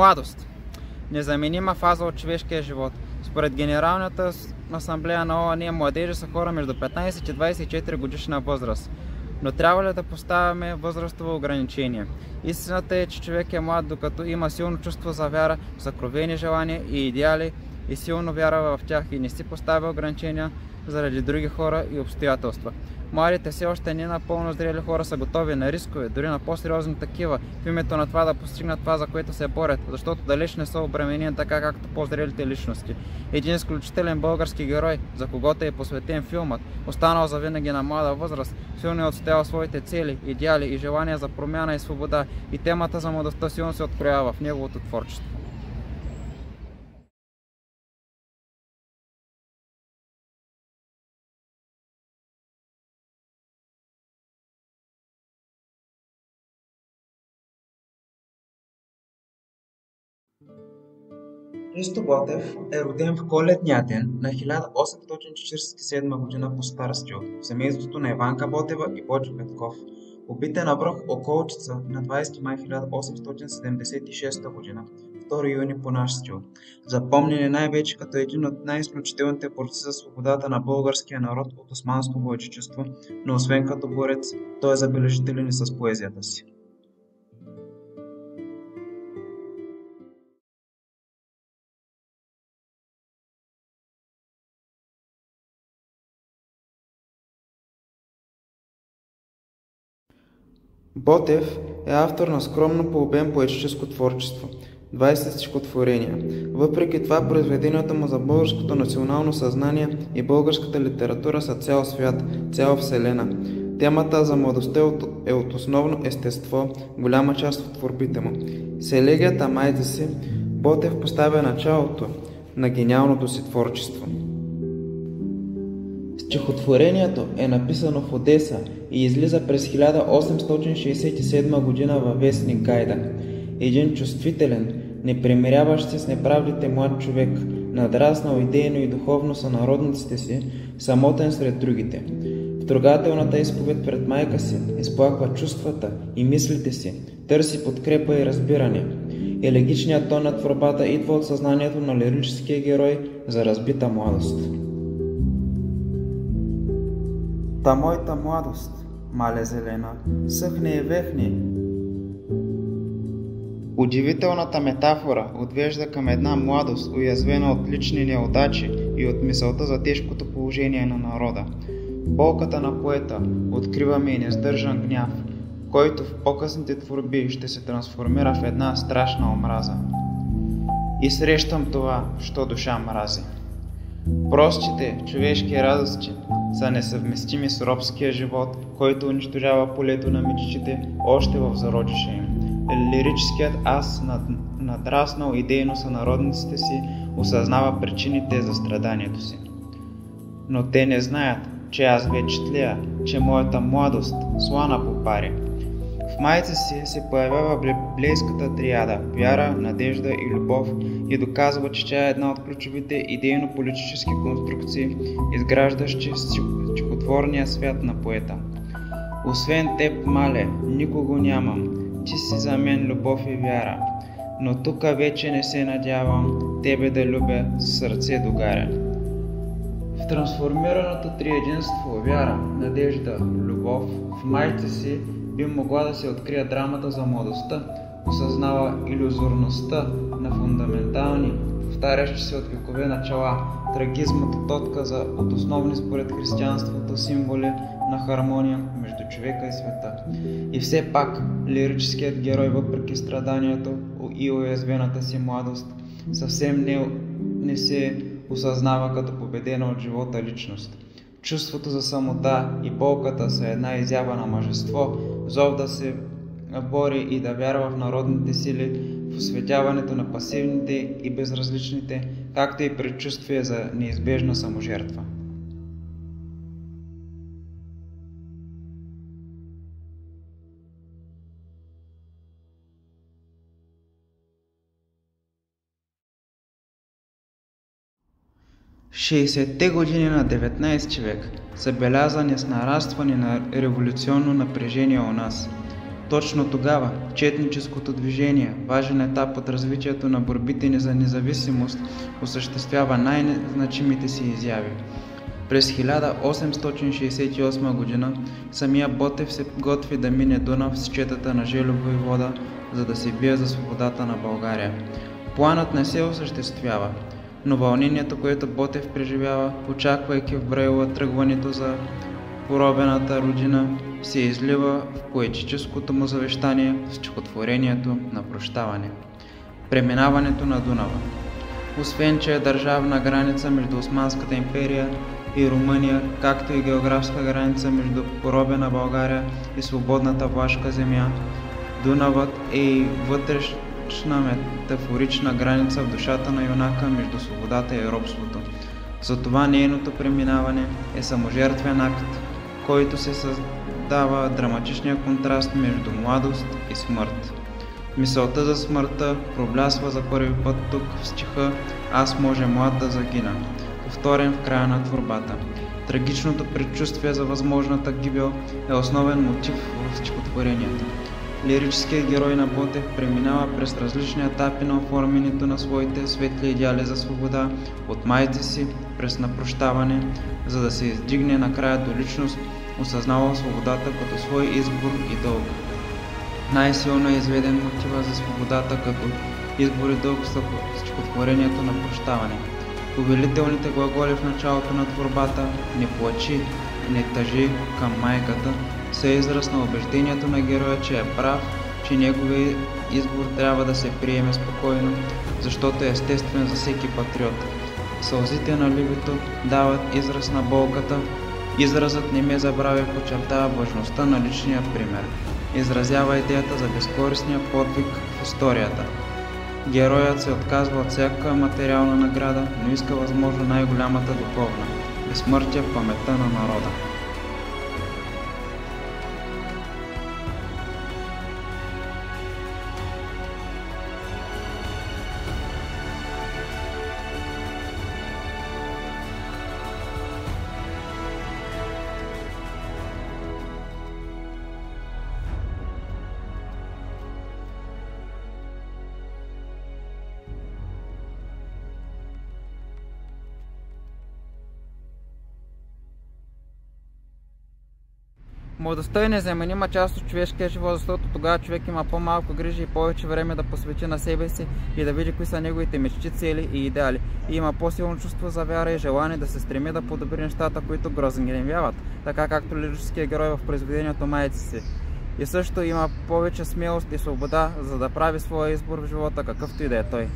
Младост. Незаменима фаза от човешкия живот. Според Генералната асамблея на ООН, младежи са хора между 15 и 24 годишна възраст. Но трябва ли да поставяме възрастово ограничение? Истината е, че човек е млад, докато има силно чувство за вяра, съкровени желания и идеали и силно вярва в тях и не си поставя ограничения заради други хора и обстоятелства. Младите все още не напълно зрели хора са готови на рискове, дори на по-сериозни такива, в името на това да постигнат това, за което се борят, защото далеч не са обременени така, както по-зрелите личности. Един изключителен български герой, за когото е посветен филмът, останал завинаги на млада възраст, силно е отстоял своите цели, идеали и желания за промяна и свобода, и темата за младостта силно се откроява в неговото творчество. Христо Ботев е роден в Коледния ден на 1847 година по Стар стил в семейството на Иванка Ботева и Боджо Петков. Убит е на връх Околчица на 20 май 1876 година, 2 юни по наш стил. Запомнен е най-вече като един от най-изключителните борци за свободата на българския народ от османско владичество, но освен като борец, той е забележителен и с поезията си. Ботев е автор на скромно по обем поетическо творчество – 20 стихотворения. Въпреки това, произведенията му за българското национално съзнание и българската литература са цял свят, цяла вселена. Темата за младостта е от основно естество, голяма част от творбите му. С елегията "Майде си" Ботев поставя началото на гениалното си творчество. Стихотворението е написано в Одеса и излиза през 1867 година във вестник Гайда. Един чувствителен, непримиряващ се с неправдите млад човек, надраснал идейно и духовно сънародниците си, самотен сред другите. В трогателната изповед пред майка си изплаква чувствата и мислите си, търси подкрепа и разбиране. Елегичният тон на творбата идва от съзнанието на лирическия герой за разбита младост. Та моята младост, мале зелена, съхне и вехне. Удивителната метафора отвежда към една младост, уязвена от лични неудачи и от мисълта за тежкото положение на народа. Болката на поета откриваме и нездържан гняв, който в по-късните творби ще се трансформира в една страшна омраза. И срещам това, що душа мрази. Простите човешки радости са несъвместими с робския живот, който унищожава полето на мечтите още в зародиша им. Лирическият аз, надраснал идейно сънародниците си, осъзнава причините за страданието си. Но те не знаят, че аз вече тлея, че моята младост слана по пари. В майца си се появява библейската триада – вяра, надежда и любов, и доказва, че тя е една от ключовите идейно-политически конструкции, изграждащи стихотворния свят на поета. Освен теб, мале, никого нямам, ти си за мен любов и вяра, но тука вече не се надявам тебе да любя с сърце догаря. В трансформираното триединство вяра, надежда, любов в майца си би могла да се открие драмата за младостта, осъзнава илюзорността на фундаментални, повтарящи се от векове начала, трагизмът от отказа от основни според християнството символи на хармония между човека и света. И все пак лирическият герой, въпреки страданието и уязвената си младост, съвсем не се осъзнава като победена от живота личност. Чувството за самота и болката са една изява на мъжество, зов да се бори и да вярва в народните сили, в осветяването на пасивните и безразличните, както и предчувствие за неизбежна саможертва. В 60-те години на 19 век са белязани с нарастване на революционно напрежение у нас. Точно тогава четническото движение, важен етап от развитието на борбите ни за независимост, осъществява най-значимите си изяви. През 1868 г. самия Ботев се готви да мине Дунав с четата на Жельо войвода, за да се бие за свободата на България. Планът не се осъществява, но вълнението, което Ботев преживява, очаквайки в Браила тръгването за поробената родина, се излива в поетическото му завещание в стихотворението на прощаване. Преминаването на Дунава. Освен че е държавна граница между Османската империя и Румъния, както и географска граница между поробена България и свободната влашка земя, Дунавът е и вътрешна метафорична граница в душата на юнака между свободата и робството. Затова нейното преминаване е саможертвен акт, който се създава драматичния контраст между младост и смърт. Мисълта за смъртта проблясва за първи път тук в стиха "Аз може млад да загина", повторен в края на творбата. Трагичното предчувствие за възможната гибел е основен мотив в стихотворението. Лирическият герой на Ботев преминава през различни етапи на оформянето на своите светли идеали за свобода, от майци си през напрощаване, за да се издигне накрая до личност, осъзнава свободата като свой избор и дълг. Най-силно е изведен мотива за свободата като избор и дълг в стихотворението на прощаване. Повелителните глаголи в началото на творбата "не плачи, не тъжи" към майката са израз на убеждението на героя, че е прав, че неговият избор трябва да се приеме спокойно, защото е естествен за всеки патриот. Сълзите на либито дават израз на болката. Изразът "не ме забрави" подчертава важността на личния пример. Изразява идеята за безкористния подвиг в историята. Героят се отказва от всяка материална награда, но иска възможно най-голямата духовна – безсмъртие в паметта на народа. Младостта е незаменима част от човешкия живот, защото тогава човек има по-малко грижи и повече време да посвети на себе си и да види кои са неговите мечти, цели и идеали. И има по-силно чувство за вяра и желание да се стреми да подобри нещата, които го разгневяват, така както лирическия герой в произведението "Майци си". И също има повече смелост и свобода, за да прави своя избор в живота, какъвто и да е той.